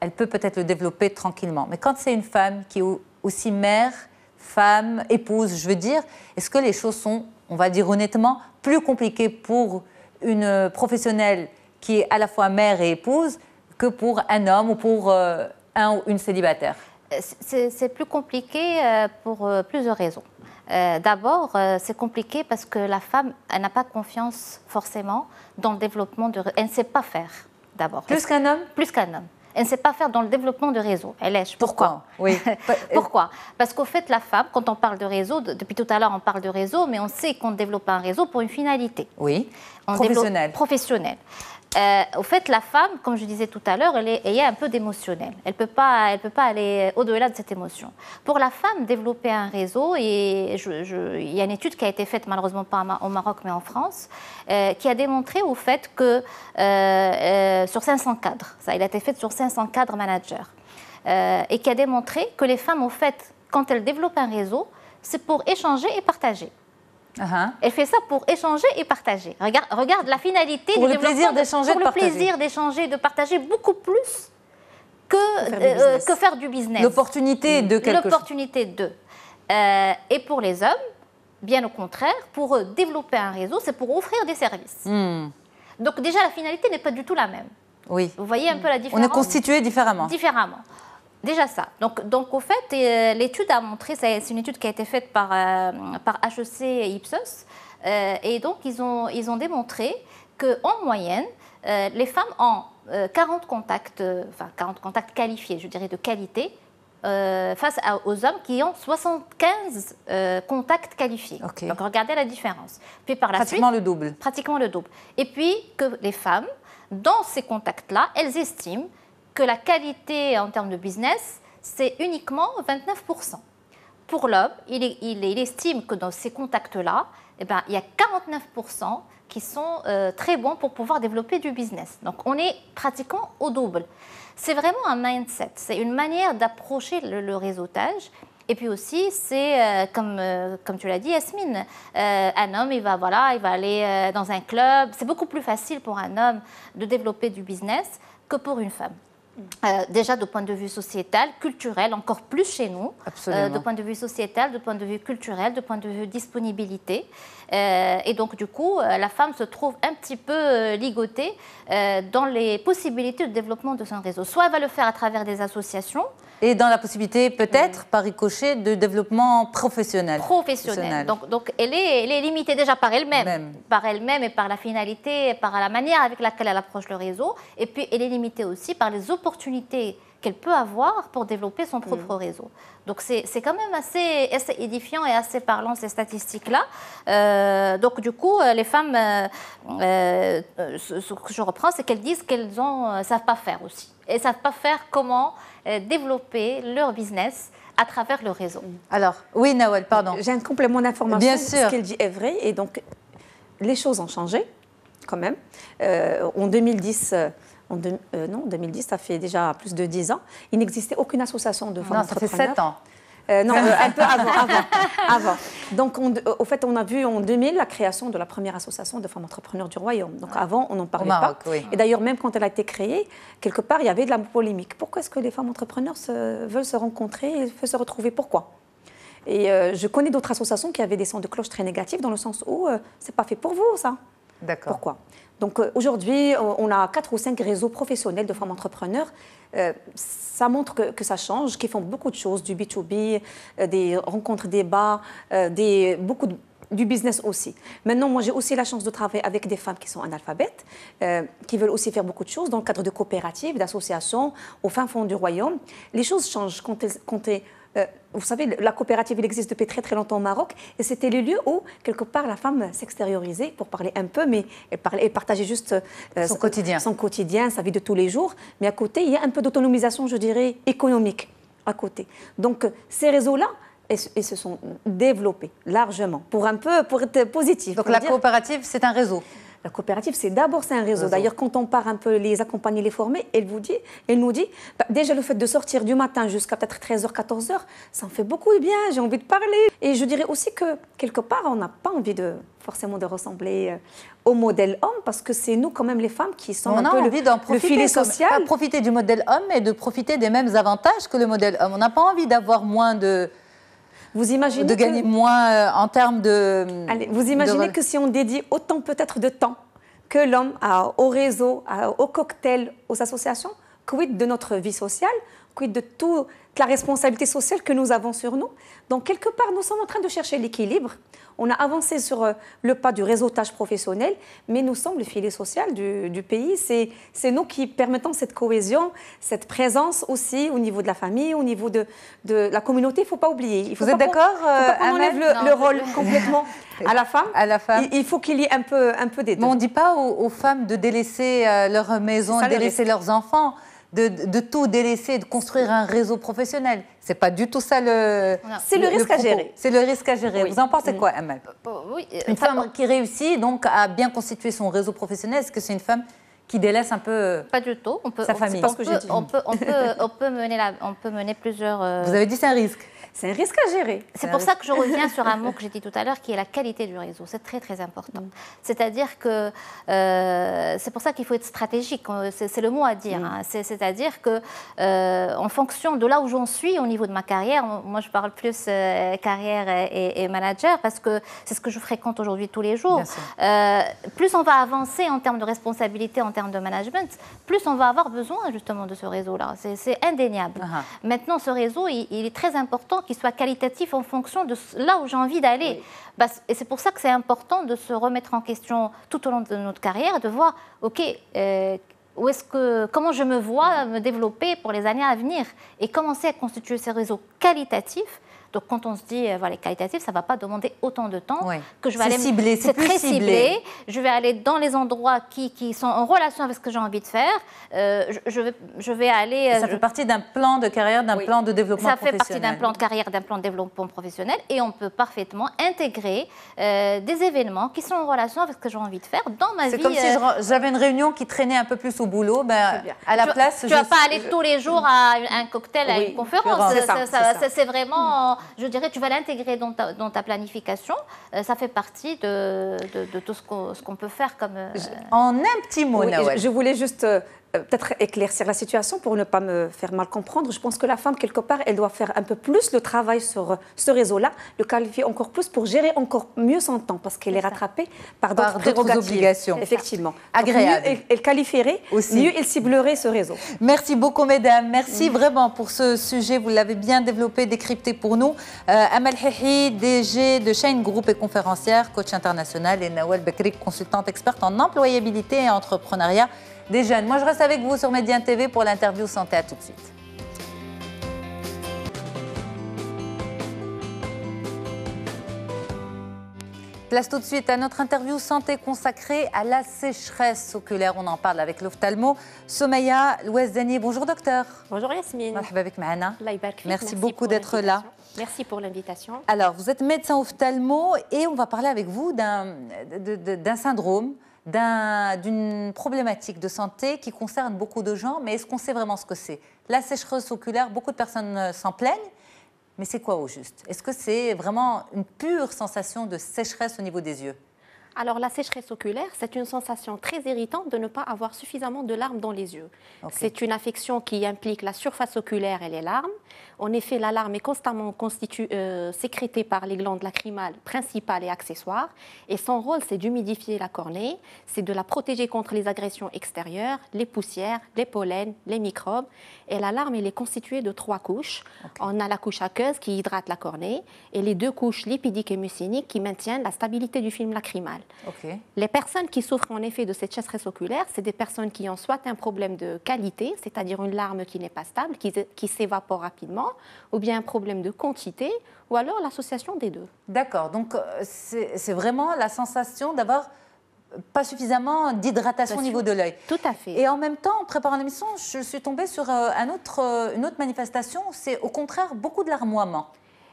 elle peut peut-être le développer tranquillement. Mais quand c'est une femme qui est aussi mère, femme, épouse, je veux dire, est-ce que les choses sont, on va dire honnêtement, plus compliquées pour une professionnelle qui est à la fois mère et épouse que pour un homme ou pour un ou une célibataire? C'est plus compliqué pour plusieurs raisons. D'abord, c'est compliqué parce que la femme, elle n'a pas confiance forcément dans le développement de... Elle ne sait pas faire, d'abord. Plus qu'un homme? Plus qu'un homme. Elle ne sait pas faire dans le développement de réseau. Elle lèche. Pourquoi? Oui. Pourquoi? Parce qu'au fait, la femme, quand on parle de réseau, depuis tout à l'heure, on parle de réseau, mais on sait qu'on développe un réseau pour une finalité. Oui, professionnelle. Professionnelle. Au fait, la femme, comme je disais tout à l'heure, elle y a un peu d'émotionnel. Elle peut pas aller au-delà de cette émotion. Pour la femme, développer un réseau, et il y a une étude qui a été faite, malheureusement pas au Maroc, mais en France, qui a démontré au fait que sur 500 cadres, ça, il a été fait sur 500 cadres managers, et qui a démontré que les femmes, au fait, quand elles développent un réseau, c'est pour échanger et partager. Elle fait ça pour échanger et partager. Regarde la finalité pour du le plaisir d'échanger, pour le plaisir d'échanger et de partager beaucoup plus que faire du business. L'opportunité de quelque chose. L'opportunité de. Et pour les hommes, bien au contraire, pour développer un réseau, c'est pour offrir des services. Donc déjà, la finalité n'est pas du tout la même. Oui. Vous voyez un peu la différence? On est constitué différemment. Différemment. Déjà ça. Donc au fait, l'étude a montré, c'est une étude qui a été faite par HEC et Ipsos, et donc ils ont démontré qu'en moyenne, les femmes ont 40 contacts qualifiés, je dirais de qualité, face aux hommes qui ont 75 contacts qualifiés. Okay. Donc regardez la différence. Puis par la pratiquement suite, le double. Pratiquement le double. Et puis que les femmes, dans ces contacts-là, elles estiment que la qualité en termes de business, c'est uniquement 29%. Pour l'homme, il estime que dans ces contacts-là, il y a 49% qui sont très bons pour pouvoir développer du business. Donc, on est pratiquement au double. C'est vraiment un mindset, c'est une manière d'approcher le réseautage. Et puis aussi, c'est, comme tu l'as dit, Yasmine, un homme, il va aller dans un club. C'est beaucoup plus facile pour un homme de développer du business que pour une femme. Déjà, de point de vue sociétal, culturel, encore plus chez nous, de point de vue sociétal, de point de vue culturel, de point de vue disponibilité. Et donc, du coup, la femme se trouve un petit peu ligotée dans les possibilités de développement de son réseau. Soit elle va le faire à travers des associations. Et dans la possibilité, peut-être, par ricochet, de développement professionnel. Professionnel. Donc elle est limitée déjà par elle-même. Par elle-même et par la finalité, par la manière avec laquelle elle approche le réseau. Et puis, elle est limitée aussi par les opportunités qu'elle peut avoir pour développer son propre réseau. Donc, c'est quand même assez édifiant et assez parlant, ces statistiques-là. Donc, du coup, les femmes, ce que je reprends, c'est qu'elles disent qu'elles ne savent pas faire aussi. Elles ne savent pas faire comment développer leur business à travers le réseau. Alors, oui, Nawal, pardon. J'ai un complément d'information. Bien sûr. Ce qu'elle dit est vrai. Et donc, les choses ont changé, quand même. En 2010... non, 2010, ça fait déjà plus de 10 ans. Il n'existait aucune association de femmes entrepreneurs. Ça fait 7 ans. Non, un peu avant. Donc, au fait, on a vu en 2000 la création de la première association de femmes entrepreneurs du Royaume. Donc, avant, on n'en parlait Maroc, pas. Oui. Et d'ailleurs, même quand elle a été créée, quelque part, il y avait de la polémique. Pourquoi est-ce que les femmes entrepreneurs veulent se rencontrer et veulent se retrouver? Pourquoi? Et je connais d'autres associations qui avaient des sons de cloche très négatifs, dans le sens où c'est pas fait pour vous, ça. D'accord. Pourquoi? Donc aujourd'hui, on a 4 ou 5 réseaux professionnels de femmes entrepreneurs. Ça montre que ça change, qu'ils font beaucoup de choses, du B2B, des rencontres débats, du business aussi. Maintenant, moi, j'ai aussi la chance de travailler avec des femmes qui sont analphabètes, qui veulent aussi faire beaucoup de choses dans le cadre de coopératives, d'associations, au fin fond du royaume. Les choses changent vous savez, la coopérative, elle existe depuis très très longtemps au Maroc, et c'était le lieu où, quelque part, la femme s'extériorisait, pour parler un peu, mais elle partageait juste son quotidien, sa vie de tous les jours. Mais à côté, il y a un peu d'autonomisation, je dirais, économique à côté. Donc, ces réseaux-là, ils se sont développés largement, pour être positif. Donc la coopérative, c'est un réseau. La coopérative, c'est un réseau. D'ailleurs, quand on part un peu les accompagner, les former, elle nous dit, déjà le fait de sortir du matin jusqu'à peut-être 13h, 14h, ça me fait beaucoup de bien, j'ai envie de parler. Et je dirais aussi que, quelque part, on n'a pas envie forcément de ressembler au modèle homme, parce que c'est nous, quand même, les femmes, qui sommes le filet social. Pas profiter du modèle homme, mais de profiter des mêmes avantages que le modèle homme. On n'a pas envie d'avoir moins de... Vous imaginez gagner moins en termes de... Allez, vous imaginez que si on dédie autant peut-être de temps que l'homme au réseau, au cocktail, aux associations, quid de notre vie sociale, quid de toute la responsabilité sociale que nous avons sur nous. Donc, quelque part, nous sommes en train de chercher l'équilibre. On a avancé sur le pas du réseautage professionnel, mais nous sommes le filet social du pays. C'est nous qui permettons cette cohésion, cette présence aussi au niveau de la famille, au niveau de la communauté. Il ne faut pas oublier. Vous êtes d'accord, on enlève le rôle complètement à la femme. À la femme. Il faut qu'il y ait un peu des deux. Mais on ne dit pas aux femmes de délaisser leur maison, de délaisser leurs enfants. De tout délaisser, de construire un réseau professionnel. C'est pas du tout ça c'est le risque à gérer. C'est le risque à gérer. Oui. Vous en pensez quoi, Amal? Oui. Une femme qui réussit donc à bien constituer son réseau professionnel, est-ce que c'est une femme qui délaisse un peu Pas du tout. sa famille? On peut mener plusieurs... Vous avez dit c'est un risque. C'est un risque à gérer. C'est pour ça que je reviens sur un mot que j'ai dit tout à l'heure, qui est la qualité du réseau. C'est très, très important. C'est-à-dire que c'est pour ça qu'il faut être stratégique. C'est le mot à dire. Hein. C'est-à-dire que en fonction de là où j'en suis au niveau de ma carrière, moi je parle plus carrière et manager parce que c'est ce que je fréquente aujourd'hui tous les jours. Plus on va avancer en termes de responsabilité, en termes de management, plus on va avoir besoin justement de ce réseau-là. C'est indéniable. Maintenant, ce réseau, il est très important qu'il soit qualitatif en fonction de là où j'ai envie d'aller. Oui. Et c'est pour ça que c'est important de se remettre en question tout au long de notre carrière, de voir, OK, comment je me vois me développer pour les années à venir et commencer à constituer ces réseaux qualitatifs. Donc, quand on se dit, voilà, qualitatif, ça ne va pas demander autant de temps que je vais aller... ciblé, c'est très ciblé. Je vais aller dans les endroits qui sont en relation avec ce que j'ai envie de faire. Je vais aller... Ça fait partie d'un plan de carrière, d'un plan de développement professionnel. Ça fait partie d'un plan de carrière, d'un plan de développement professionnel. Et on peut parfaitement intégrer des événements qui sont en relation avec ce que j'ai envie de faire dans ma vie. C'est comme si j'avais une réunion qui traînait un peu plus au boulot. À la place... Tu ne vas pas aller tous les jours à un cocktail, à une conférence. C'est vraiment... Je dirais, tu vas l'intégrer dans ta planification. Ça fait partie de tout ce qu'on peut faire comme... En un petit mot, Nawal. Je voulais juste peut-être éclaircir la situation pour ne pas me faire mal comprendre. Je pense que la femme, quelque part, elle doit faire un peu plus le travail sur ce réseau-là, le qualifier encore plus pour gérer encore mieux son temps, parce qu'elle est rattrapée par d'autres obligations. Effectivement. Agréable. Mieux elle qualifierait, mieux elle ciblerait ce réseau. Merci beaucoup, mesdames. Merci vraiment pour ce sujet. Vous l'avez bien développé, décrypté pour nous. Amal Hihi, DG de Shine Group et conférencière, coach international, et Nawal Bekri, consultante experte en employabilité et entrepreneuriat des jeunes. Moi, je reste avec vous sur Médiane TV pour l'interview santé. À tout de suite. Place tout de suite à notre interview santé consacrée à la sécheresse oculaire. On en parle avec l'ophtalmo Soumeya Louazdani. Bonjour docteur. Bonjour Yasmine. Marhaba avec Mahana. Merci beaucoup d'être là. Merci pour l'invitation. Alors, vous êtes médecin ophtalmo et on va parler avec vous d'un syndrome, d'une problématique de santé qui concerne beaucoup de gens. Mais est-ce qu'on sait vraiment ce que c'est? La sécheresse oculaire, beaucoup de personnes s'en plaignent. Mais c'est quoi au juste? Est-ce que c'est vraiment une pure sensation de sécheresse au niveau des yeux? Alors, la sécheresse oculaire, c'est une sensation très irritante de ne pas avoir suffisamment de larmes dans les yeux. Okay. C'est une affection qui implique la surface oculaire et les larmes. En effet, la larme est constamment sécrétée par les glandes lacrymales principales et accessoires. Et son rôle, c'est d'humidifier la cornée, c'est de la protéger contre les agressions extérieures, les poussières, les pollens, les microbes. Et la larme, elle est constituée de 3 couches. Okay. On a la couche aqueuse qui hydrate la cornée et les 2 couches lipidiques et muciniques qui maintiennent la stabilité du film lacrymal. Okay. Les personnes qui souffrent en effet de cette sécheresse oculaire, c'est des personnes qui ont soit un problème de qualité, c'est-à-dire une larme qui n'est pas stable, qui s'évapore rapidement, ou bien un problème de quantité, ou alors l'association des deux. D'accord, donc c'est vraiment la sensation d'avoir pas suffisamment d'hydratation au niveau de l'œil. Tout à fait. Et en même temps, en préparant l'émission, je suis tombée sur une autre manifestation, c'est au contraire beaucoup de larmoiement.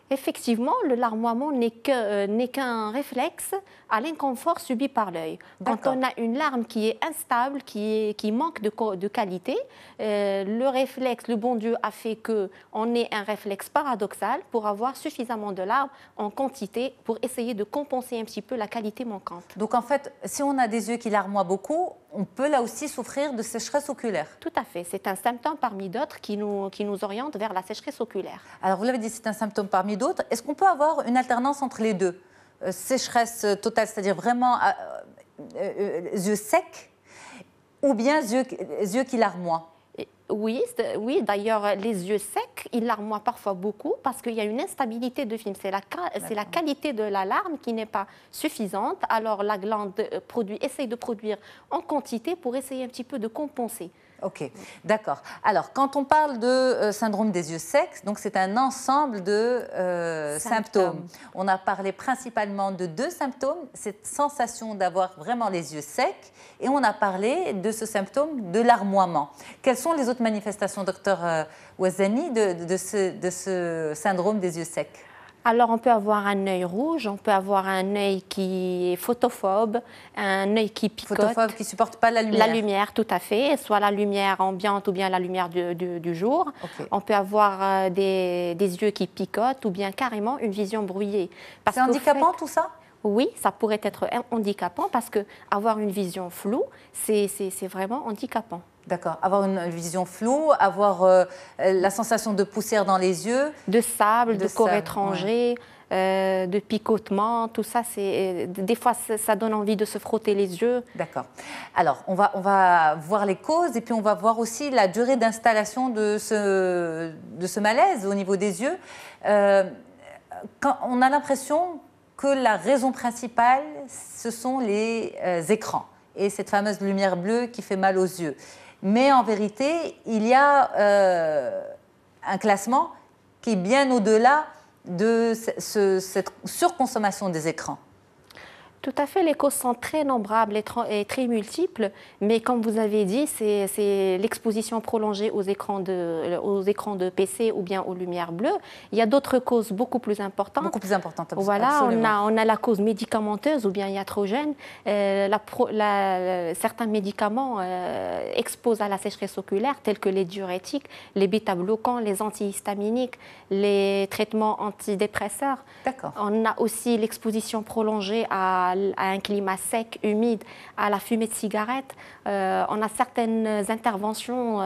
Effectivement, le larmoiement n'est qu'un réflexe à l'inconfort subi par l'œil. Quand on a une larme qui est instable, qui manque de qualité, le réflexe, le bon Dieu a fait qu'on ait un réflexe paradoxal pour avoir suffisamment de larmes en quantité pour essayer de compenser un petit peu la qualité manquante. Donc en fait, si on a des yeux qui larmoient beaucoup, on peut là aussi souffrir de sécheresse oculaire. Tout à fait. C'est un symptôme parmi d'autres qui nous oriente vers la sécheresse oculaire. Alors vous l'avez dit, c'est un symptôme parmi d'autres. Est-ce qu'on peut avoir une alternance entre les deux ? Sécheresse totale, c'est-à-dire vraiment yeux secs, ou bien yeux qui larmoient ? Oui, d'ailleurs, les yeux secs, ils larmoient parfois beaucoup parce qu'il y a une instabilité de film. C'est la qualité de la larme qui n'est pas suffisante. Alors, la glande essaye de produire en quantité pour essayer un petit peu de compenser. Ok, d'accord. Alors, quand on parle de syndrome des yeux secs, donc c'est un ensemble de symptômes. On a parlé principalement de 2 symptômes, cette sensation d'avoir vraiment les yeux secs, et on a parlé de ce symptôme de larmoiement. Quelles sont les autres manifestations, docteur Ouazani, de ce syndrome des yeux secs ? Alors, on peut avoir un œil rouge, on peut avoir un œil qui est photophobe, un œil qui picote. Photophobe, qui ne supporte pas la lumière. La lumière, tout à fait, soit la lumière ambiante ou bien la lumière du jour. Okay. On peut avoir des yeux qui picotent ou bien carrément une vision brouillée. C'est handicapant tout ça ? Oui, ça pourrait être handicapant parce qu'avoir une vision floue, c'est vraiment handicapant. D'accord. Avoir une vision floue, avoir la sensation de poussière dans les yeux. De sable, de corps étranger, de picotement, tout ça, des fois, ça donne envie de se frotter les yeux. D'accord. Alors, on va voir les causes et puis on va voir aussi la durée d'installation de ce malaise au niveau des yeux. Quand on a l'impression que la raison principale, ce sont les écrans et cette fameuse lumière bleue qui fait mal aux yeux. Mais en vérité, il y a un classement qui est bien au-delà de cette surconsommation des écrans. Tout à fait, les causes sont très nombrables et très multiples, mais comme vous avez dit, c'est l'exposition prolongée aux écrans de PC ou bien aux lumières bleues. Il y a d'autres causes beaucoup plus importantes. Beaucoup plus importantes, voilà, on a la cause médicamenteuse ou bien iatrogène. Certains médicaments exposent à la sécheresse oculaire, tels que les diurétiques, les bêta-bloquants, les antihistaminiques, les traitements antidépresseurs. D'accord. On a aussi l'exposition prolongée à un climat sec, humide, à la fumée de cigarette. On a certaines interventions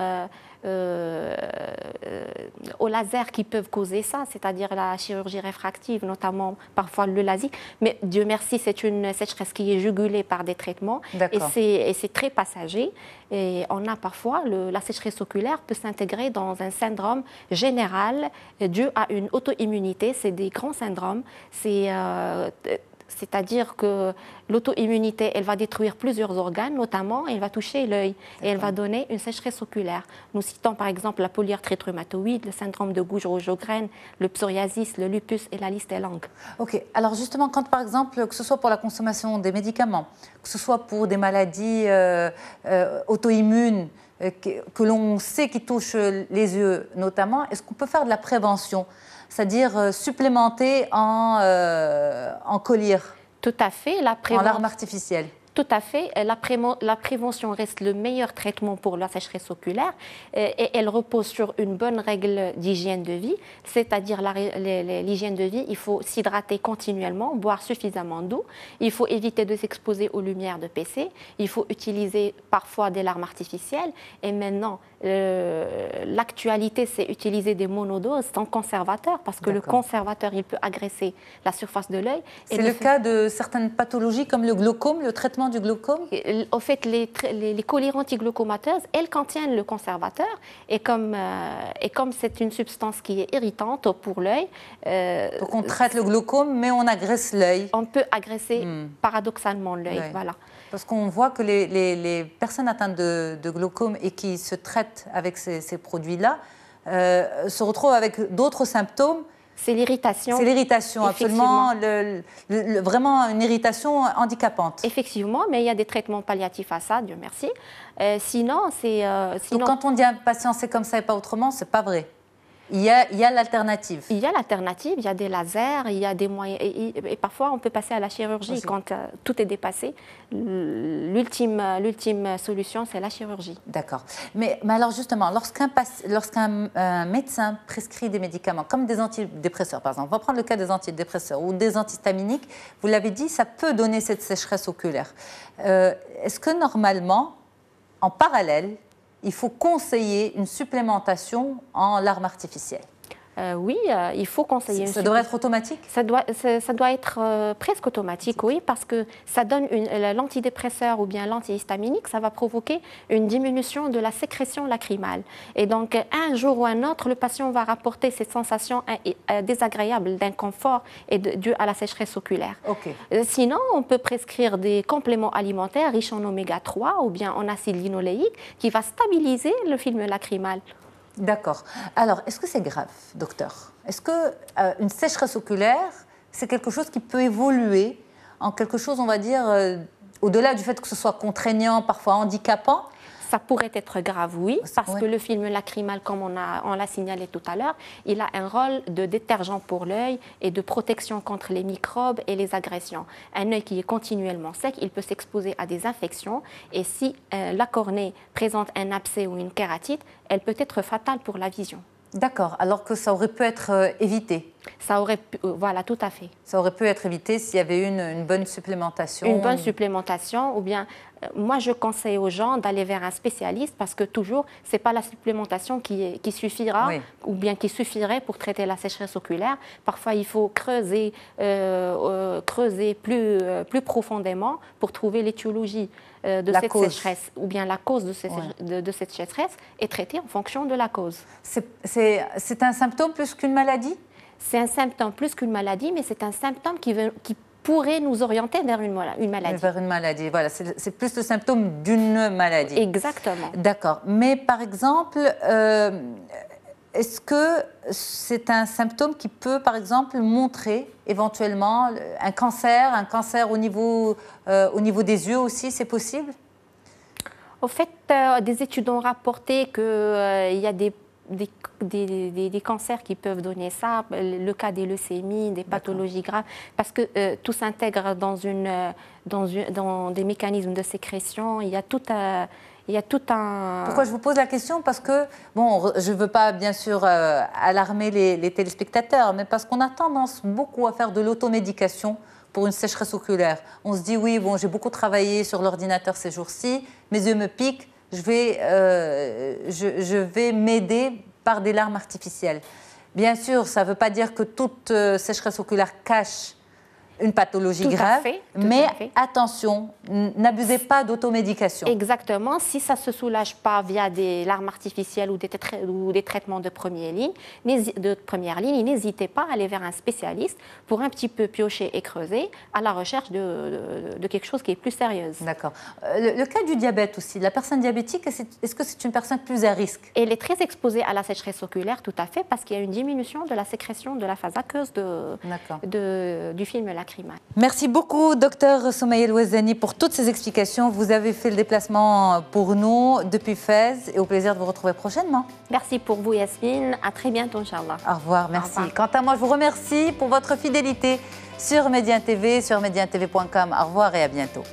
au laser qui peuvent causer ça, c'est-à-dire la chirurgie réfractive, notamment parfois le LASIK. Mais Dieu merci, c'est une sécheresse qui est jugulée par des traitements et c'est très passager. Et on a parfois, la sécheresse oculaire peut s'intégrer dans un syndrome général dû à une auto-immunité. C'est des grands syndromes. C'est-à-dire que l'auto-immunité, elle va détruire plusieurs organes, notamment elle va toucher l'œil et elle va donner une sécheresse oculaire. Nous citons par exemple la polyarthrite rhumatoïde, le syndrome de Gouge-Rougeau-Graine, le psoriasis, le lupus et la liste est longue. Ok, alors justement, quand par exemple, que ce soit pour la consommation des médicaments, que ce soit pour des maladies auto-immunes, que l'on sait qui touchent les yeux notamment, est-ce qu'on peut faire de la prévention ? C'est-à-dire supplémenter en collyre. Tout à fait. En larmes artificielles. Tout à fait. La prévention reste le meilleur traitement pour la sécheresse oculaire et elle repose sur une bonne règle d'hygiène de vie, c'est-à-dire l'hygiène de vie. Il faut s'hydrater continuellement, boire suffisamment d'eau. Il faut éviter de s'exposer aux lumières de PC. Il faut utiliser parfois des larmes artificielles. Et maintenant, l'actualité, c'est utiliser des monodoses sans conservateur parce que le conservateur, il peut agresser la surface de l'œil. C'est le cas de certaines pathologies comme le glaucome, le traitement du glaucome? Au fait, les collyres antiglaucomateuses, elles contiennent le conservateur et comme c'est une substance qui est irritante pour l'œil... Donc on traite le glaucome, mais on agresse l'œil. On peut agresser paradoxalement l'œil, voilà. Parce qu'on voit que les personnes atteintes de glaucome et qui se traitent avec ces produits-là se retrouvent avec d'autres symptômes. C'est l'irritation. C'est l'irritation, absolument, vraiment une irritation handicapante. Effectivement, mais il y a des traitements palliatifs à ça, Dieu merci. Sinon, Donc quand on dit à un patient c'est comme ça et pas autrement, c'est pas vrai. Il y a l'alternative. Il y a l'alternative, il y a des lasers, il y a des moyens. Et parfois, on peut passer à la chirurgie quand tout est dépassé. L'ultime solution, c'est la chirurgie. D'accord. Mais alors justement, lorsqu'un médecin prescrit des médicaments, comme des antidépresseurs par exemple, on va prendre le cas des antidépresseurs ou des antihistaminiques, vous l'avez dit, ça peut donner cette sécheresse oculaire. Est-ce que normalement, en parallèle, il faut conseiller une supplémentation en larmes artificielles? Oui, il faut conseiller. Ça doit être automatique? Ça doit être presque automatique, oui, parce que ça donne l'antidépresseur ou bien l'antihistaminique, ça va provoquer une diminution de la sécrétion lacrymale. Et donc, un jour ou un autre, le patient va rapporter cette sensation désagréable d'inconfort dû à la sécheresse oculaire. Sinon, on peut prescrire des compléments alimentaires riches en oméga 3 ou bien en acide linoléique qui va stabiliser le film lacrymal. D'accord. Alors, est-ce que c'est grave, docteur? Est-ce qu'une sécheresse oculaire, c'est quelque chose qui peut évoluer en quelque chose, on va dire, au-delà du fait que ce soit contraignant, parfois handicapant? Ça pourrait être grave, oui, parce que le film lacrymal, comme on l'a signalé tout à l'heure, il a un rôle de détergent pour l'œil et de protection contre les microbes et les agressions. Un œil qui est continuellement sec, il peut s'exposer à des infections et si la cornée présente un abcès ou une kératite, elle peut être fatale pour la vision. D'accord, alors que ça aurait pu être évité. Ça aurait pu, voilà, tout à fait. Ça aurait pu être évité s'il y avait eu une bonne supplémentation. Une bonne supplémentation, ou bien, moi je conseille aux gens d'aller vers un spécialiste parce que toujours, ce n'est pas la supplémentation qui suffira ou bien qui suffirait pour traiter la sécheresse oculaire. Parfois, il faut creuser plus profondément pour trouver l'étiologie de cette sécheresse ou bien la cause de cette sécheresse et traiter en fonction de la cause. C'est un symptôme plus qu'une maladie? C'est un symptôme plus qu'une maladie, mais c'est un symptôme qui pourrait nous orienter vers une maladie. Vers une maladie, voilà. C'est plus le symptôme d'une maladie. Exactement. D'accord. Mais par exemple, est-ce que c'est un symptôme qui peut, par exemple, montrer éventuellement un cancer au niveau des yeux aussi, c'est possible? Au fait, des études ont rapporté qu'il y a des cancers qui peuvent donner ça, le cas des leucémies, des pathologies graves, parce que tout s'intègre dans des mécanismes de sécrétion. Il y a tout un... Pourquoi je vous pose la question? Parce que, bon, je ne veux pas bien sûr alarmer les téléspectateurs, mais parce qu'on a tendance beaucoup à faire de l'automédication pour une sécheresse oculaire. On se dit, oui, bon, j'ai beaucoup travaillé sur l'ordinateur ces jours-ci, mes yeux me piquent, je vais m'aider par des larmes artificielles. Bien sûr, ça ne veut pas dire que toute sécheresse oculaire cache une pathologie grave, mais attention, n'abusez pas d'automédication. Exactement, si ça ne se soulage pas via des larmes artificielles ou des traitements de première ligne, n'hésitez pas à aller vers un spécialiste pour un petit peu piocher et creuser à la recherche de quelque chose qui est plus sérieux. D'accord. Le cas du diabète aussi, la personne diabétique, est-ce que c'est une personne plus à risque? Elle est très exposée à la sécheresse oculaire, tout à fait, parce qu'il y a une diminution de la sécrétion de la phase aqueuse du film lacrymal. Merci beaucoup, docteur Soumaïa El-Ouazzani, pour toutes ces explications. Vous avez fait le déplacement pour nous depuis Fès et au plaisir de vous retrouver prochainement. Merci pour vous, Yasmine. À très bientôt, Inch'Allah. Au revoir, merci. Au revoir. Quant à moi, je vous remercie pour votre fidélité sur Médiane TV, sur mediantv.com. Au revoir et à bientôt.